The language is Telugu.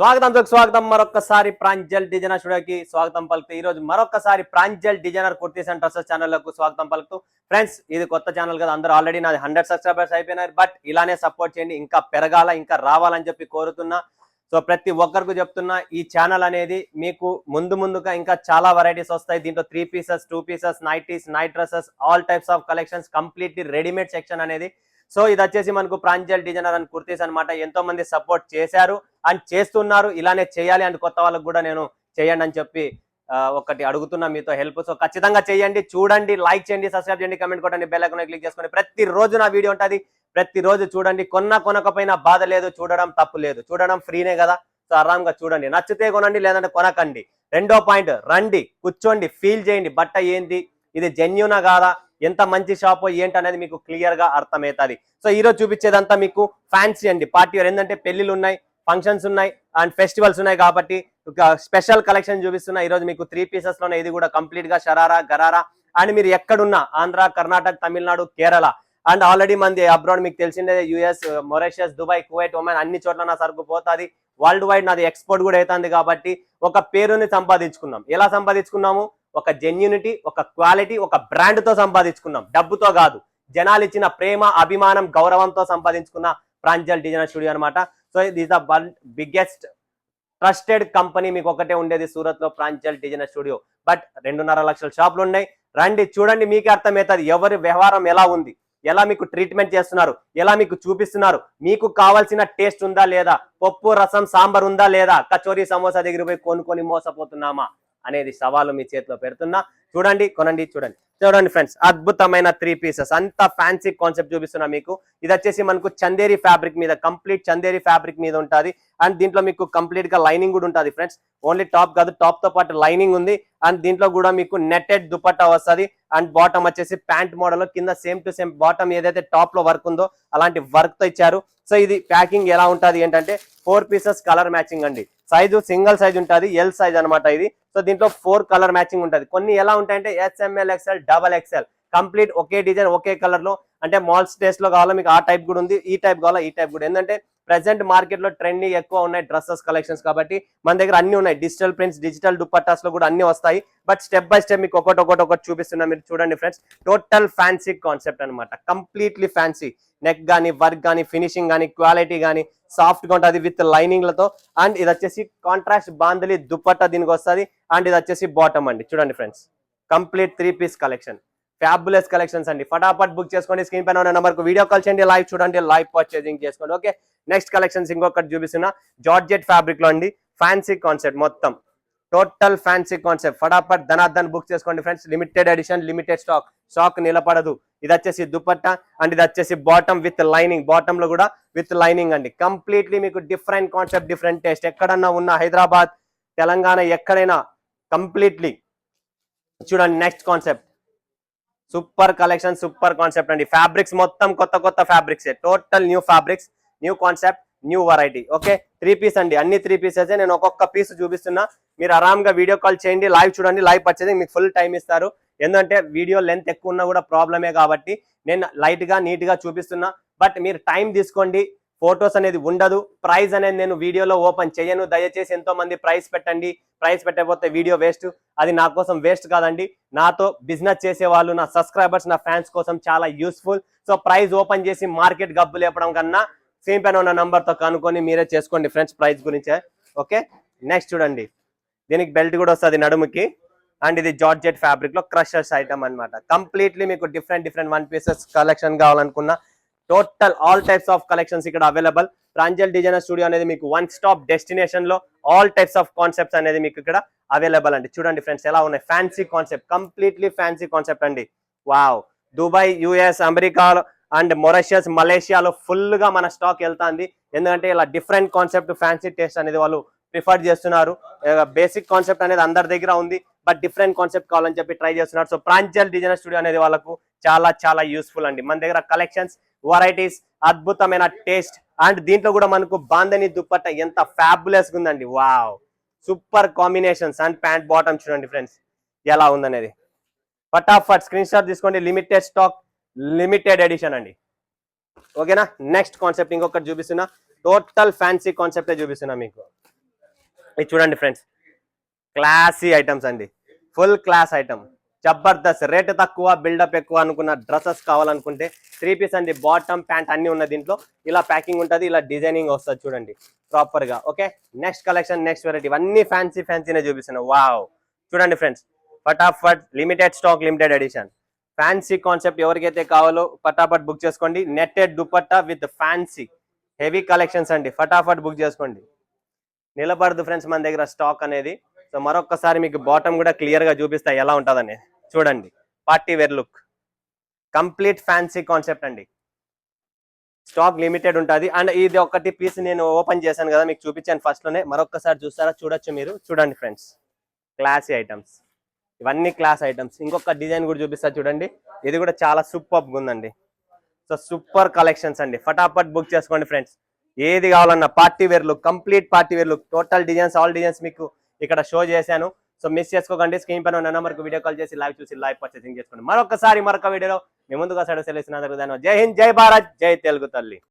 స్వాగతం మరొకసారి ప్రాంజల్ డిజైనర్ స్టూడియోకి స్వాగతం పలుకుతూ ఈ రోజు మరొకసారి Pranjal designer kurtis and dresses ఛానల్కు స్వాగతం పలుకుతూ ఫ్రెండ్స్ ఇది కొత్త ఛానల్ కదా అందరూ ఆల్రెడీ నాది 100 సబ్స్క్రైబర్స్ అయిపోయినారు బట్ ఇలానే సపోర్ట్ చేయండి ఇంకా పెరగాల ఇంకా రావాలని చెప్పి కోరుతున్నా సో ప్రతి ఒక్కరికి చెప్తున్నా ఈ ఛానల్ అనేది మీకు ముందుగా ఇంకా చాలా వెరైటీస్ వస్తాయి దీంట్లో 3 pieces 2 pieces nighties night dresses all types of collections completely readymade section అనేది సో ఇది వచ్చేసి మనకు ప్రాంజల్ డిజైనర్ అండ్ కుర్తీస్ అన్నమాట ఎంతో మంది సపోర్ట్ చేశారు అండ్ చేస్తున్నారు ఇలానే చేయాలి అండ్ కొత్త వాళ్ళకి కూడా నేను చేయండి అని చెప్పి ఒకటి అడుగుతున్నా మీతో హెల్ప్ సో ఖచ్చితంగా చేయండి చూడండి లైక్ చేయండి సబ్స్క్రైబ్ చేయండి కామెంట్ కొట్టండి బెల్ ఐకాన్ క్లిక్ చేసుకోండి ప్రతిరోజు నా వీడియో ఉంటుంది ప్రతిరోజు చూడండి కొనకపోయినా బాధ లేదు చూడడం తప్పు లేదు చూడడం ఫ్రీనే కదా సో ఆరాంగా చూడండి నచ్చితే కొనండి లేదంటే కొనకండి రెండో పాయింట్ రండి కూర్చోండి ఫీల్ చేయండి బట్ట ఏంది ఇది జెన్యూనా కాదా ఎంత మంచి షాప్ ఏంటి అనేది మీకు క్లియర్ గా అర్థమవుతుంది సో ఈ రోజు చూపించేదంతా మీకు ఫ్యాన్సీ అండి పార్టీ వేర్ ఏంటంటే పెళ్లిళ్ళు ఉన్నాయి ఫంక్షన్స్ ఉన్నాయి అండ్ ఫెస్టివల్స్ ఉన్నాయి కాబట్టి స్పెషల్ కలెక్షన్ చూపిస్తున్నా ఈ రోజు మీకు 3 పీసెస్ లోనే ఇది కూడా కంప్లీట్ గా షరారా గరారా అండ్ మీరు ఎక్కడున్నా ఆంధ్ర కర్ణాటక తమిళనాడు కేరళ అండ్ ఆల్రెడీ మంది అబ్రాడ్ మీకు తెలిసిందే యుఎస్ మొరేషియస్ దుబాయ్ కువైట్ ఒమాన్ అన్ని చోట్ల నా సరుకు పోతుంది వరల్డ్ వైడ్ నాది ఎక్స్పోర్ట్ కూడా అవుతుంది కాబట్టి ఒక పేరుని సంపాదించుకున్నాం ఎలా సంపాదించుకున్నాము ఒక జెన్యూనిటీ ఒక క్వాలిటీ ఒక బ్రాండ్ తో సంపాదించుకున్నాం డబ్బుతో కాదు జనాలు ఇచ్చిన ప్రేమ అభిమానం గౌరవంతో సంపాదించుకున్న ప్రాంజల్ డిజైనర్ స్టూడియో అనమాట సో ఇది ద బిగ్గెస్ట్ ట్రస్టెడ్ కంపెనీ మీకు ఒకటే ఉండేది సూరత్ లో ప్రాంజల్ డిజైనర్ స్టూడియో బట్ 2.5 లక్షల షాపులు ఉన్నాయి రండి చూడండి మీకే అర్థమవుతుంది ఎవరి వ్యవహారం ఎలా ఉంది ఎలా మీకు ట్రీట్మెంట్ చేస్తున్నారు ఎలా మీకు చూపిస్తున్నారు మీకు కావాల్సిన టేస్ట్ ఉందా లేదా పప్పు రసం సాంబార్ ఉందా లేదా కచోరీ సమోసా దగ్గర పోయి కొనుక్కొని మోసపోతున్నామా అనేది సవాలు మీ చేతిలో పెడుతున్నా చూడండి కొనండి చూడండి ఫ్రెండ్స్ అద్భుతమైన 3 పీసెస్ అంత ఫ్యాన్సీ కాన్సెప్ట్ చూపిస్తున్నా మీకు ఇది వచ్చేసి మనకు చందేరి ఫ్యాబ్రిక్ మీద కంప్లీట్ చందేరి ఫ్యాబ్రిక్ మీద ఉంటుంది అండ్ దీంట్లో మీకు కంప్లీట్ గా లైనింగ్ కూడా ఉంటుంది ఫ్రెండ్స్ ఓన్లీ టాప్ కాదు టాప్ తో పాటు లైనింగ్ ఉంది అండ్ దీంట్లో కూడా మీకు నెట్టెడ్ దుపట్టా వస్తుంది అండ్ బాటమ్ వచ్చేసి ప్యాంట్ మోడల్ కింద సేమ్ టు సేమ్ బాటమ్ ఏదైతే టాప్ లో వర్క్ ఉందో అలాంటి వర్క్ తో ఇచ్చారు సో ఇది ప్యాకింగ్ ఎలా ఉంటుంది ఏంటంటే 4 పీసెస్ కలర్ మ్యాచింగ్ అండి సైజు సింగిల్ సైజ్ ఉంటుంది ఎల్ సైజ్ అనమాట ఇది సో దీంట్లో 4 కలర్ మ్యాచింగ్ ఉంటుంది కొన్ని ఎలా ఉంటాయంటే SML XL XXL కంప్లీట్ ఒకే డిజైన్ ఒకే కలర్ లో అంటే మాల్ స్టేస్ లో కావాలా మీకు ఆ టైప్ కూడా ఉంది ఈ టైప్ కావాలా ఈ టైప్ కూడా ఏంటంటే ప్రెసెంట్ మార్కెట్ లో ట్రెండింగ్ ఎక్కువ ఉన్నాయి డ్రెస్సెస్ కలెక్షన్స్ కాబట్టి మన దగ్గర అన్ని ఉన్నాయి డిజిటల్ ప్రింట్స్ డిజిటల్ దుపట్టాస్ లో కూడా అన్ని వస్తాయి బట్ స్టెప్ బై స్టెప్ మీకు ఒకటి చూపిస్తున్నా మీరు చూడండి ఫ్రెండ్స్ టోటల్ ఫ్యాన్సీ కాన్సెప్ట్ అనమాట కంప్లీట్లీ ఫ్యాన్సీ నెక్ గానీ వర్క్ గానీ ఫినిషింగ్ గానీ క్వాలిటీ గానీ సాఫ్ట్ గా ఉంటుంది విత్ లైనింగ్ లతో అండ్ ఇది వచ్చేసి కాంట్రాస్ట్ బాంధలి దుపట్టా దీనికి వస్తుంది అండ్ ఇది వచ్చేసి బాటమ్ అండి చూడండి friends complete 3 piece collection fabulous collections అండి ఫటాఫట్ బుక్ చేసుకోండి స్క్రీన్ పైన ఉన్న నెంబర్ కు వీడియో కాల్ చేయండి లైవ్ చూడండి లైవ్ పర్చేజింగ్ చేసుకోండి ఓకే నెక్స్ట్ కలెక్షన్స్ ఇంకొకటి చూపిస్తున్నా జార్జెట్ ఫ్యాబ్రిక్ లో అండి ఫ్యాన్సీ కాన్సెప్ట్ మొత్తం టోటల్ ఫ్యాన్సీ కాన్సెప్ట్ ఫటాఫట్ ధనాధన్ బుక్ చేసుకోండి friends limited edition limited stock నిలబడదు ఇది వచ్చేసి దుపట్టా అండ్ ఇది వచ్చేసి బాటమ్ విత్ లైనింగ్ బాటమ్ లో కూడా విత్ లైనింగ్ అండి కంప్లీట్లీ మీకు డిఫరెంట్ కాన్సెప్ట్ డిఫరెంట్ టేస్ట్ ఎక్కడన్నా ఉన్న హైదరాబాద్ తెలంగాణ ఎక్కడైనా కంప్లీట్లీ చూడండి next concept super collection super concept అండి ఫ్యాబ్రిక్స్ మొత్తం కొత్త fabrics total new fabrics new concept new variety okay 3 piece అండి అన్ని 3 పీసెస్ నేను ఒక్కొక్క పీస్ చూపిస్తున్నా మీరు ఆరాంగా వీడియో కాల్ చేయండి లైవ్ చూడండి లైవ్ పర్చేసింగ్ మీకు ఫుల్ టైం ఇస్తారు ఎందుకంటే వీడియో లెంత్ ఎక్కువ ఉన్నా కూడా ప్రాబ్లమే కాబట్టి నేను లైట్ గా నీట్ గా చూపిస్తున్నా బట్ మీరు టైం తీసుకోండి ఫొటోస్ అనేది ఉండదు ప్రైస్ అనేది నేను వీడియోలో ఓపెన్ చేయను దయచేసి ఎంతో మంది ప్రైస్ పెట్టండి ప్రైస్ పెట్టకపోతే వీడియో వేస్ట్ అది నా కోసం వేస్ట్ కాదండి నాతో బిజినెస్ చేసే వాళ్ళు నా సబ్స్క్రైబర్స్ నా ఫ్యాన్స్ కోసం చాలా యూస్ఫుల్ సో ప్రైస్ ఓపెన్ చేసి మార్కెట్ గబ్బు లేపడం కన్నా సేమ్ పైన ఉన్న నంబర్ తో కనుక్కొని మీరే చేసుకోండి ఫ్రెండ్స్ ప్రైస్ గురించే ఓకే నెక్స్ట్ చూడండి దీనికి బెల్ట్ కూడా వస్తుంది నడుముకి అండ్ ఇది జార్జెట్ ఫ్యాబ్రిక్ లో క్రషర్స్ ఐటమ్ అన్నమాట కంప్లీట్లీ మీకు డిఫరెంట్ 1 పీసెస్ కలెక్షన్ కావాలనుకున్నా total all types of collections ఇక్కడ అవైలబుల్ ప్రాంజల్ డిజైనర్ స్టూడియో అనేది మీకు 1 స్టాప్ డెస్టినేషన్ లో ఆల్ టైప్స్ ఆఫ్ కాన్సెప్ట్స్ అనేది మీకు ఇక్కడ అవైలబుల్ అండి చూడండి ఫ్రెండ్స్ ఎలా ఉన్నాయి fancy concept completely fancy concept అండి wow Dubai US America and మొరేషియస్ మలేషియాలో ఫుల్ గా మన స్టాక్ వెళ్తాంది ఎందుకంటే ఇలా డిఫరెంట్ కాన్సెప్ట్ ఫ్యాన్సీ టేస్ట్ అనేది వాళ్ళు ప్రిఫర్ చేస్తున్నారు బేసిక్ కాన్సెప్ట్ అనేది అందరి దగ్గర ఉంది బట్ డిఫరెంట్ కాన్సెప్ట్ కావాలని చెప్పి ట్రై చేస్తున్నారు సో ప్రాంజల్ డిజైనర్ స్టూడియో అనేది వాళ్ళకు చాలా యూస్ఫుల్ అండి మన దగ్గర కలెక్షన్స్ వెరైటీస్ అద్భుతమైన టేస్ట్ అండ్ దీంట్లో కూడా మనకు బాంధని దుపట్టా ఎంత ఫ్యాబులస్ గా ఉందండి wow super combinations and pant bottom చూడండి ఫ్రెండ్స్ ఎలా ఉందనేది ఫటాఫట్ స్క్రీన్ షాట్ తీసుకోండి లిమిటెడ్ స్టాక్ లిమిటెడ్ ఎడిషన్ అండి ఓకేనా నెక్స్ట్ కాన్సెప్ట్ ఇంకొకటి చూపిస్తున్నా టోటల్ ఫ్యాన్సీ కాన్సెప్టే చూపిస్తున్నా మీకు ఇది చూడండి ఫ్రెండ్స్, క్లాసీ ఐటమ్స్ అండి, full class item, Jabardasth. Rate తక్కువ బిల్డప్ ఎక్కువ అనుకున్న డ్రెస్సెస్ కావాలనుకుంటే 3 పీస్ అండి, బాటమ్ ప్యాంట్ అన్ని ఉన్న దీంట్లో. ఇలా ప్యాకింగ్ ఉంటుంది, ఇలా డిజైనింగ్ వస్తుంది చూడండి ప్రాపర్ గా. Okay, next collection, next variety, ఇవన్నీ ఫ్యాన్సీనే చూపిస్తున్నాను. వావ్, చూడండి ఫ్రెండ్స్, ఫటాఫట్ limited stock, limited edition, fancy concept. ఎవరికైతే కావాలో ఫటాఫట్ బుక్ చేసుకోండి. Netted dupatta with fancy heavy collections అండి, ఫటాఫట్ బుక్ చేసుకోండి. నిలబడదు ఫ్రెండ్స్ మన దగ్గర స్టాక్ అనేది. సో మరొకసారి మీకు బాటమ్ కూడా క్లియర్ గా చూపిస్తా ఎలా ఉంటుందని. చూడండి, party wear look, complete fancy concept అండి. స్టాక్ లిమిటెడ్ ఉంటుంది. అండ్ ఇది ఒకటి పీస్ నేను ఓపెన్ చేశాను కదా, మీకు చూపించాను ఫస్ట్ లోనే. మరొకసారి చూస్తారా, చూడొచ్చు మీరు. చూడండి ఫ్రెండ్స్, క్లాసీ ఐటమ్స్, ఇవన్నీ క్లాస్ ఐటమ్స్. ఇంకొక డిజైన్ కూడా చూపిస్తా చూడండి, ఇది కూడా చాలా సూపర్ గా ఉందండి. సో సూపర్ కలెక్షన్స్ అండి, ఫటాఫట్ బుక్ చేసుకోండి ఫ్రెండ్స్. ఏది కావాలన్నా party wear look, complete party wear look, total designs, all designs మీకు ఇక్కడ షో చేశాను. సో మిస్ చేసుకోకండి. స్క్రీన్ పైన ఉన్న నెంబర్కి వీడియో కాల్ చేసి లైవ్ చూసి లైవ్ పర్చేసింగ్ చేసుకోండి. మరొక వీడియోలో మీ ముందుగా సెలవు. జై హింద్, జై భారత్, జై తెలుగు తల్లి.